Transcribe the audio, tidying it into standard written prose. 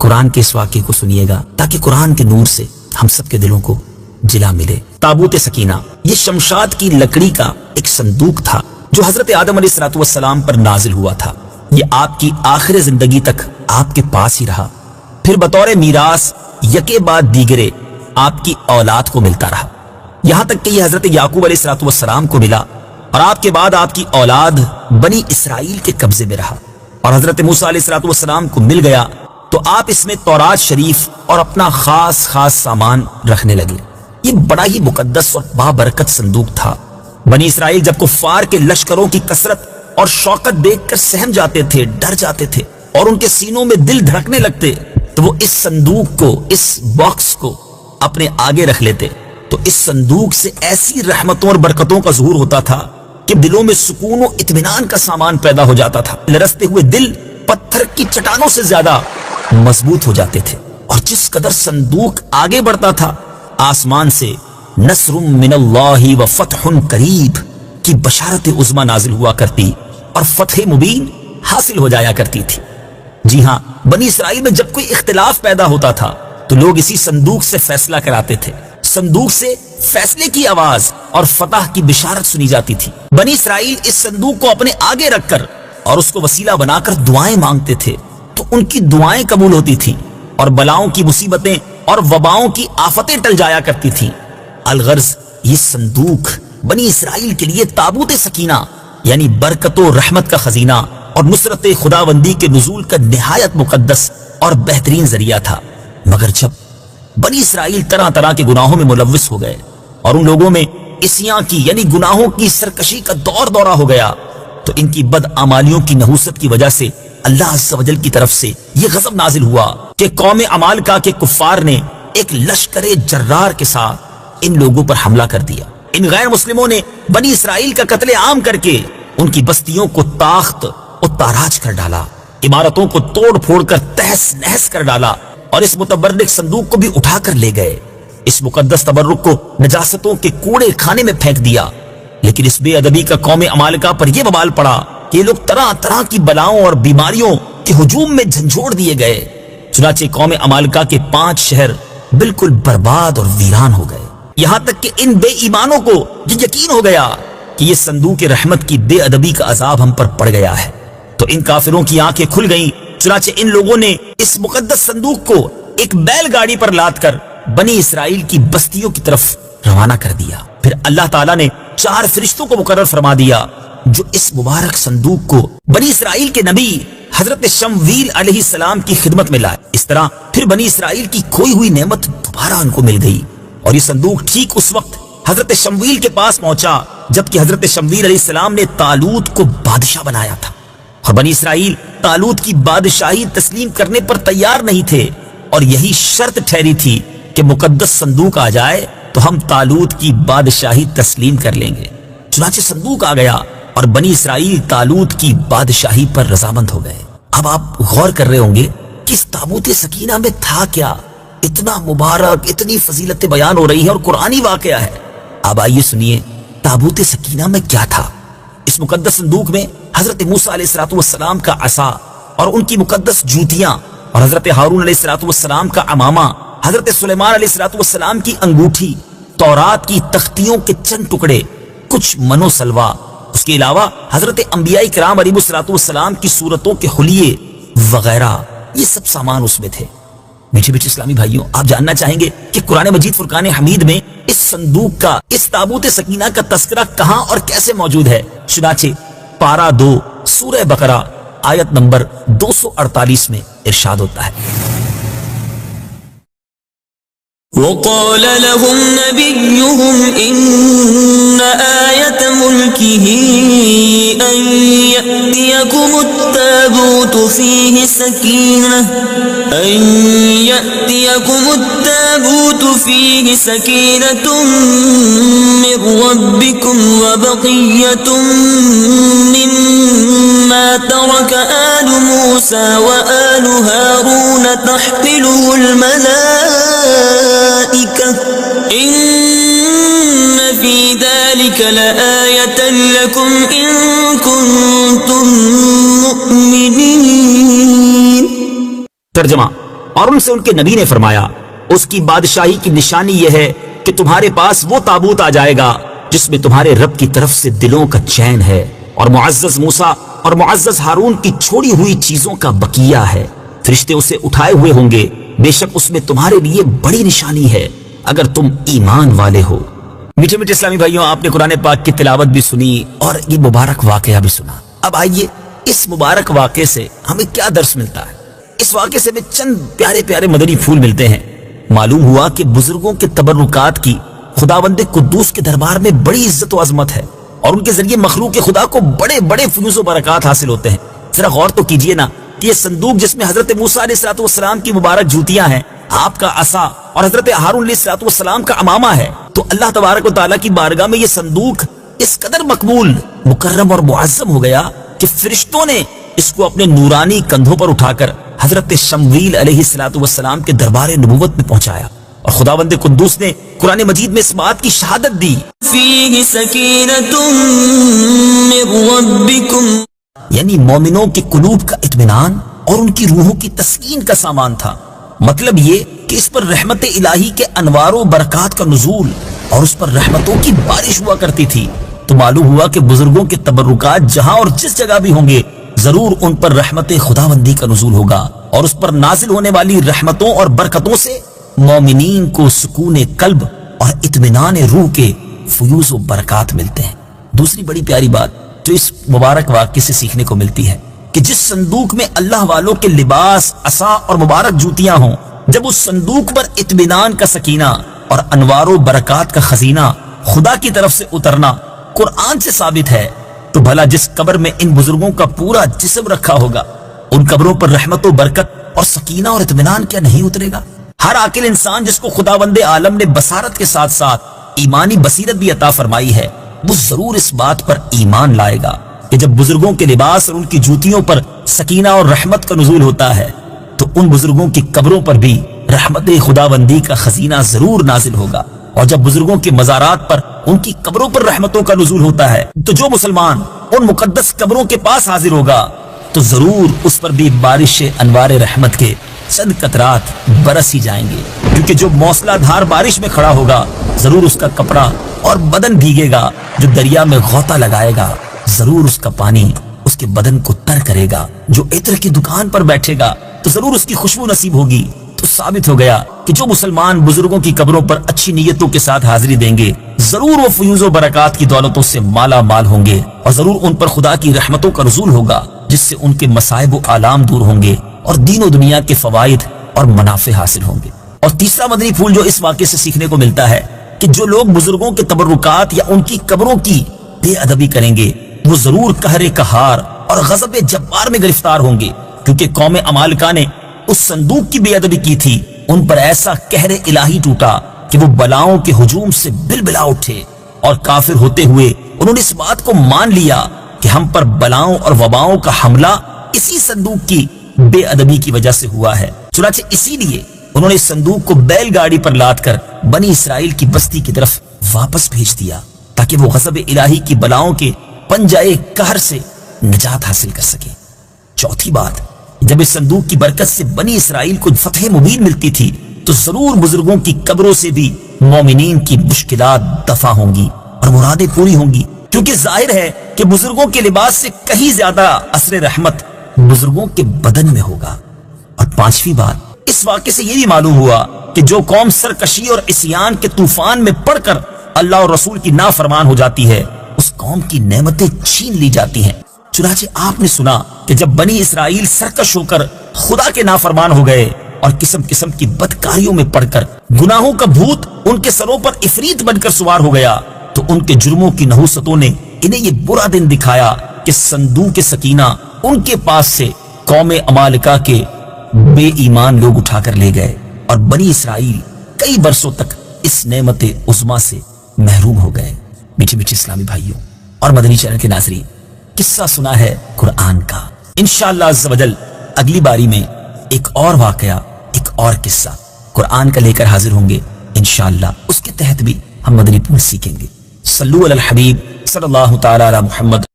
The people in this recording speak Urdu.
قرآن کے اس واقعے کو سنیے گا تاکہ قرآن کے نور سے ہم سب کے دلوں کو جلا ملے۔ تابوت سکینہ یہ شمشاد کی لکڑی کا ایک صندوق تھا جو حضرت آدم علیہ السلام پر نازل ہوا تھا۔ یہ آپ کی آخر زندگی تک آپ کے پاس ہی رہا، پھر بطور میراث یکے بعد دیگرے آپ کی اولاد کو ملتا رہا، یہاں تک کہ یہ حضرت یعقوب علیہ السلام کو ملا اور آپ کے بعد آپ کی اولاد بنی اسرائیل کے قبضے میں رہا، اور حضرت موسیٰ علیہ السلام کو مل گیا تو آپ اس میں تورات شریف اور اپنا خاص سامان رکھنے لگے۔ یہ بڑا ہی مقدس اور بابرکت صندوق تھا۔ بنی اسرائیل جب کفار کے لشکروں کی کثرت اور شوکت دیکھ کر سہم جاتے تھے، ڈر جاتے تھے اور ان کے سینوں میں دل دھڑکنے لگتے تو وہ اس صندوق کو، اس باکس کو اپنے آگے رکھ لیتے، تو اس صندوق سے ایسی رحمتوں اور برکتوں کا ظہور ہوتا تھا کہ دلوں میں سکون و اطمینان کا سامان پیدا ہو جاتا تھا۔ لرزتے ہوئے دل پتھر کی چٹانوں سے زیادہ مضبوط ہو جاتے تھے، اور جس قدر صندوق آگے بڑھتا تھا آسمان سے نصر من اللہ و فتح قریب کی بشارت عظمی نازل ہوا کرتی اور فتح مبین حاصل ہو جایا کرتی تھی۔ جی ہاں، بنی اسرائیل میں جب کوئی اختلاف پیدا ہوتا تھا تو لوگ اسی صندوق سے فیصلہ کراتے تھے، صندوق سے فیصلے کی آواز اور فتح کی بشارت سنی جاتی تھی۔ بنی اسرائیل اس صندوق کو اپنے آگے رکھ کر اور اس کو وسیلہ بنا کر دعائیں مانگتے تھے تو ان کی دعائیں قبول ہوتی تھیں اور بلاؤں کی مصیبتیں اور وباؤں کی آفتیں ٹل جایا کرتی تھیں۔ الغرض یہ صندوق بنی اسرائیل کے لیے تابوت سکینہ یعنی برکت و رحمت کا خزینہ اور نصرت خداوندی کے نزول کا نہایت مقدس اور بہترین ذریعہ تھا۔ مگر جب بنی اسرائیل طرح طرح کے گناہوں میں ملوث ہو گئے اور ان لوگوں میں عصیاں کی یعنی گناہوں کی سرکشی کا دورہ ہو گیا تو ان کی بدعمالیوں کی نحوست کی وجہ سے اللہ عز و جل کی طرف سے یہ غضب نازل ہوا کہ قوم عمالقہ کے کفار نے ایک لشکر جرار کے ساتھ ان لوگوں پر حملہ کر دیا۔ ان غیر مسلموں نے بنی اسرائیل کا قتل عام کر کے ان کی بستیوں کو تاخت و تاراج کر ڈالا، عمارتوں کو توڑ پھوڑ کر تہس نہس کر ڈالا اور اس متبرک صندوق کو بھی اٹھا کر لے گئے۔ اس مقدس تبرک کو نجاستوں کے کوڑے خانے میں پھینک دیا۔ لیکن اس بے ادبی کا قوم عمالقہ پر یہ وبال پڑا کہ یہ لوگ طرح طرح کی بلاؤں اور بیماریوں کے ہجوم میں جھنجھوڑ دیے گئے۔ چنانچہ قوم عمالقہ کے 5 شہر بالکل برباد اور ویران ہو گئے، یہاں تک کہ ان بے ایمانوں کو یہ یقین ہو گیا کہ یہ صندوق رحمت کی بے ادبی کا عذاب ہم پر پڑ گیا ہے، تو ان کافروں کی آنکھیں کھل گئیں۔ چنانچہ ان لوگوں نے اس مقدس صندوق کو ایک بیل گاڑی پر لاد کر بنی اسرائیل کی بستیوں کی طرف روانہ کر دیا۔ پھر اللہ تعالیٰ نے 4 فرشتوں کو مقرر فرما دیا جو اس مبارک صندوق کو بنی اسرائیل کے نبی حضرت شمویل علیہ السلام کی خدمت میں لائے۔ اس طرح پھر بنی اسرائیل کی کھوئی ہوئی نعمت دوبارہ ان کو مل گئی، اور یہ صندوق ٹھیک اس وقت حضرت شمویل کے پاس پہنچا جبکہ حضرت شمویل علیہ السلام نے طالوت کو بادشاہ بنایا تھا، اور بنی اسرائیل طالوت کی بادشاہی تسلیم کرنے پر تیار نہیں تھے، اور یہی شرط ٹھہری تھی کہ مقدس صندوق آ جائے تو ہم طالوت کی بادشاہی تسلیم کر لیں گے۔ چنانچہ صندوق آ گیا اور بنی اسرائیل طالوت کی بادشاہی پر رضامند ہو گئے۔ اب آپ غور کر رہے ہوں گے کہ اس تابوت سکینہ میں تھا کیا؟ اتنا مبارک، اتنی فضیلت بیان ہو رہی ہے اور قرآنی واقعہ ہے۔ اب آئیے سنیے تابوت سکینہ میں کیا تھا۔ اس مقدس صندوق میں حضرت موسیٰ علیہ السلام کا عصا اور ان کی مقدس جوتیاں، اور حضرت ہارون علیہ السلام کا عمامہ، حضرت سلیمان علیہ السلام کی انگوٹھی، تورات کی تختیوں کے چند ٹکڑے، کچھ منو سلوا، اس کے علاوہ حضرت انبیاء کرام علیہ السلام کی صورتوں کے حلیے وغیرہ، یہ سب سامان اس میں تھے۔ میٹھے میٹھے اسلامی بھائیوں، آپ جاننا چاہیں گے کہ قرآن مجید فرقان حمید میں اس صندوق کا، اس تابوت سکینہ کا تذکرہ کہاں اور کیسے موجود ہے؟ چنانچہ پارہ 2 سورہ بقرہ آیت نمبر 248 میں ارشاد ہوتا ہے، وقال لهم نبيهم إن آية ملكه أن يأتيكم التابوت فيه سكينة من ربكم وبقية مما ترك آل موسى وآل هارون تحمله الملائكة إن في ذلك لآية لكم إن كنتم مؤمنين۔ ترجمہ: اور ان سے ان کے نبی نے فرمایا اس کی بادشاہی کی نشانی یہ ہے کہ تمہارے پاس وہ تابوت آ جائے گا جس میں تمہارے رب کی طرف سے دلوں کا چین ہے اور معزز موسیٰ اور معزز ہارون کی چھوڑی ہوئی چیزوں کا بقیہ ہے. فرشتے اسے اٹھائے ہوئے ہوں گے، بے شک اس میں تمہارے لیے بڑی نشانی ہے اگر تم ایمان والے ہو. میٹھے میٹھے اسلامی بھائیوں، آپ نے قرآن پاک کی تلاوت بھی سنی اور یہ مبارک واقعہ بھی سنا. اب آئیے اس مبارک واقعے سے ہمیں کیا درس ملتا ہے. اس واقعے سے ہمیں چند پیارے پیارے مدنی پھول ملتے ہیں. معلوم ہوا کہ بزرگوں کے تبرکات کی خداوند قدوس کے دربار میں بڑی عزت و عظمت ہے اور ان کے ذریعے مخلوق خدا کو بڑے بڑے فیوز و برکات حاصل ہوتے ہیں. ذرا غور تو کیجئے نا کہ یہ صندوق جس میں حضرت موسیٰ علیہ السلام کی مبارک جوتیاں ہیں، آپ کا عصا اور حضرت ہارون علیہ السلام کا امامہ ہے، تو اللہ تبارک و تعالیٰ کی بارگاہ میں یہ صندوق اس قدر مقبول، مکرم اور معظم ہو گیا کہ فرشتوں نے اس کو اپنے نورانی کندھوں پر اٹھا کر حضرت شمویل علیہ السلام کے دربار نبوت میں پہنچایا. اور خداوند قدوس نے قرآن مجید میں اس بات کی شہادت دی فیہ سکینۃ من ربکم، یعنی مومنوں کے قلوب کا اطمینان اور ان کی روحوں کی تسکین کا سامان تھا. مطلب یہ کہ اس پر رحمت الہی کے انوار و برکات کا نزول اور اس پر رحمتوں کی بارش ہوا کرتی تھی. تو معلوم ہوا کہ بزرگوں کے تبرکات جہاں اور جس جگہ بھی ہوں گے ضرور ان پر رحمت خداوندی کا نزول ہوگا، اور اس پر نازل ہونے والی رحمتوں اور برکتوں سے مومنین کو سکون قلب اور اطمینان روح کے فیوز و برکات ملتے ہیں. دوسری بڑی پیاری بات جو اس مبارک واقعے سے سیکھنے کو ملتی ہے کہ جس صندوق میں اللہ والوں کے لباس، عصا اور مبارک جوتیاں ہوں، جب اس صندوق پر اطمینان کا سکینہ اور انوار و برکات کا خزینہ خدا کی طرف سے اترنا قرآن سے ثابت ہے، تو بھلا جس قبر میں ان بزرگوں کا پورا جسم رکھا ہوگا ان قبروں پر رحمت و برکت اور سکینہ اور اطمینان کیا نہیں اترے گا؟ ہر عاقل انسان جس کو خداوند عالم نے بصارت کے ساتھ ساتھ ایمانی بصیرت بھی عطا فرمائی ہے، وہ ضرور اس بات پر ایمان لائے گا کہ جب بزرگوں کے لباس اور ان کی جوتیوں پر سکینہ اور رحمت کا نزول ہوتا ہے تو ان بزرگوں کی قبروں پر بھی رحمت خداوندی کا خزینہ ضرور نازل ہوگا. اور جب بزرگوں کے مزارات پر ان کی قبروں پر رحمتوں کا نزول ہوتا ہے تو جو مسلمان ان مقدس قبروں کے پاس حاضر ہوگا تو ضرور اس پر بھی بارش انوار رحمت کے چند قطرات برس ہی جائیں گے، کیونکہ جو موسلا دھار بارش میں کھڑا ہوگا ضرور اس کا کپڑا اور بدن بھیگے گا. جو دریا میں غوطہ لگائے گا ضرور اس کا پانی اس کے بدن کو تر کرے گا. جو عطر کی دکان پر بیٹھے گا تو ضرور اس کی خوشبو نصیب ہوگی. تو ثابت ہو گیا کہ جو مسلمان بزرگوں کی قبروں پر اچھی نیتوں کے ساتھ حاضری دیں گے ضرور وہ فیوز و برکات کی دولتوں سے مالا مال ہوں گے، اور ضرور ان پر خدا کی رحمتوں کا نزول ہوگا جس سے ان کے مصائب و آلام دور ہوں گے اور دین و دنیا کے فوائد اور منافع حاصل ہوں گے. اور تیسرا مدنی پھول جو اس واقعے سے سیکھنے کو ملتا ہے کہ جو لوگ بزرگوں کے تبرکات یا ان کی قبروں کی بے ادبی کریں گے وہ ضرور قہر قہار اور غضب جبار میں گرفتار ہوں گے، کیونکہ قوم عمالقہ نے اس صندوق کی بے ادبی کی تھی. ان پر ایسا قہر الہی ٹوٹا کہ وہ بلاؤں کے ہجوم سے بلبلا اٹھے، اور کافر ہوتے ہوئے انہوں نے اس بات کو مان لیا کہ ہم پر بلاؤں اور وباؤں کا حملہ اسی صندوق کی بے ادبی کی وجہ سے ہوا ہے. چنانچہ اسی لیے انہوں نے اس صندوق کو بیل گاڑی پر لاد کر بنی اسرائیل کی بستی کی طرف واپس بھیج دیا تاکہ وہ غضب الہی کی بلاؤں کے پنجائے قہر سے نجات حاصل کر سکے. چوتھی بات، جب اس صندوق کی برکت سے بنی اسرائیل کو فتح مبین ملتی تھی تو ضرور بزرگوں کی قبروں سے بھی مومنین کی مشکلات دفع ہوں گی اور مرادیں پوری ہوں گی، کیونکہ ظاہر ہے کہ بزرگوں کے لباس سے کہیں زیادہ اثر رحمت بزرگوں کے بدن میں ہوگا. اور پانچویں بات، اس واقعے سے یہ بھی معلوم ہوا کہ جو قوم سرکشی اور عصیان کے طوفان میں پڑ کر اللہ اور رسول کی نافرمان ہو جاتی ہے اس قوم کی نعمتیں چھین لی جاتی ہیں. چنانچہ آپ نے سنا کہ جب بنی اسرائیل سرکش ہو کر خدا کے نافرمان ہو گئے اور قسم قسم کی بدکاریوں میں پڑ کر گناہوں کا بھوت ان کے سروں پر عفریت بن کر سوار ہو گیا تو ان کے جرموں کی نحوستوں نے انہیں یہ برا دن دکھایا کہ صندوق سکینہ ان کے پاس سے قوم عمالقہ کے بے ایمان لوگ اٹھا کر لے گئے، اور بنی اسرائیل کئی برسوں تک اس نعمت عظما سے محروم ہو گئے. میٹھے میٹھے اسلامی بھائیوں اور مدنی چینل کے ناظرین، قصہ سنا ہے قرآن کا. انشاءاللہ عز و جل اگلی باری میں ایک اور واقعہ، ایک اور قصہ قرآن کا لے کر حاضر ہوں گے انشاءاللہ. اس کے تحت بھی ہم مدنی پھول سیکھیں گے. صلو علی الحبیب صلی اللہ تعالی علی محمد